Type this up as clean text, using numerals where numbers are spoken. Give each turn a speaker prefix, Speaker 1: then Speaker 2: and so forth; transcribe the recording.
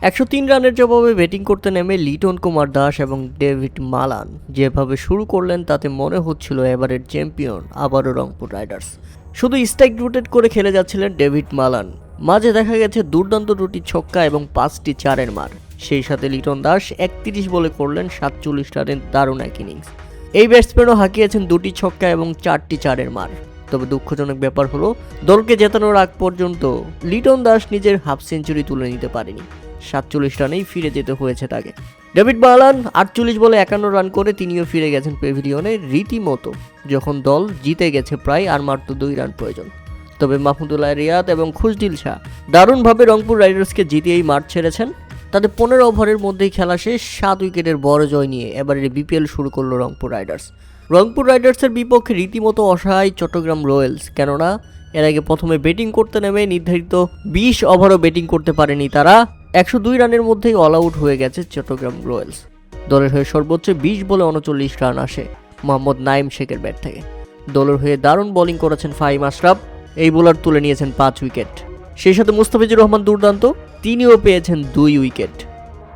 Speaker 1: 103 রানের জবাবে ব্যাটিং করতে নেমে লিটন কুমার দাস এবং ডেভিড মালান যেভাবে শুরু করলেন তাতে মনে হচ্ছিল এবারের চ্যাম্পিয়ন আবারও রংপুর রাইডার্স। শুধু স্ট্রাইক রোটেট করে খেলে যাচ্ছিলেন ডেভিড মালান, মাঝে দেখা গেছে দুর্দান্ত 2টি ছক্কা এবং 5টি চারের মার। সেই সাথে লিটন দাস 31 বলে করলেন 47 রানের দারুণ এক ইনিংস। এই ব্যাটসম্যানও হাঁকিয়েছেন 2টি ছক্কা এবং 4টি চারের মার। তবে দুঃখজনক ব্যাপার হলো দলকে জেতানোর আগ পর্যন্ত লিটন দাস নিজের হাফ সেঞ্চুরি তুলে নিতে পারেনি। 47 রানেই ফিরে যেতে হয়েছে তাকে। ডেভিড মালান 48 বলে 51 রান করে তিনিও ফিরে গেছেন প্যাভিলিয়নে রীতিমতো, যখন দল জিতে গেছে প্রায় আর মাত্র 2 রান প্রয়োজন। তবে মাহমুদুল্লাহ রিয়াদ এবং খুশদিল শাহ দারুণভাবে রংপুর রাইডার্সকে জিতিয়েই মাঠ ছেড়েছেন। তাদের 15 ওভারের মধ্যেই খেলা শেষ 7 উইকেটের বড় জয় নিয়ে এবারের বিপিএল শুরু করলো রংপুর রাইডার্স। রংপুর রাইডার্সের বিপক্ষে রীতিমতো অসহায় চট্টগ্রাম রয়্যালস, কেননা এর আগে প্রথমে ব্যাটিং করতে নেমে নির্ধারিত 20 ওভারও ব্যাটিং করতে পারেনি তারা। 102 রানের মধ্যেই অল আউট হয়ে গেছে চট্টগ্রাম রয়্যালস। দলের হয়ে সর্বোচ্চ 20 বলে 39 রান আসে মোহাম্মদ নাইম শেখের ব্যাট থেকে। দলের হয়ে দারুণ বোলিং করেছেন ফাহিম আশরাফ, এই বোলার তুলে নিয়েছেন 5 উইকেট। সেই সাথে মুস্তাফিজুর রহমান দুর্দান্ত, তিনিও পেয়েছেন 2 উইকেট।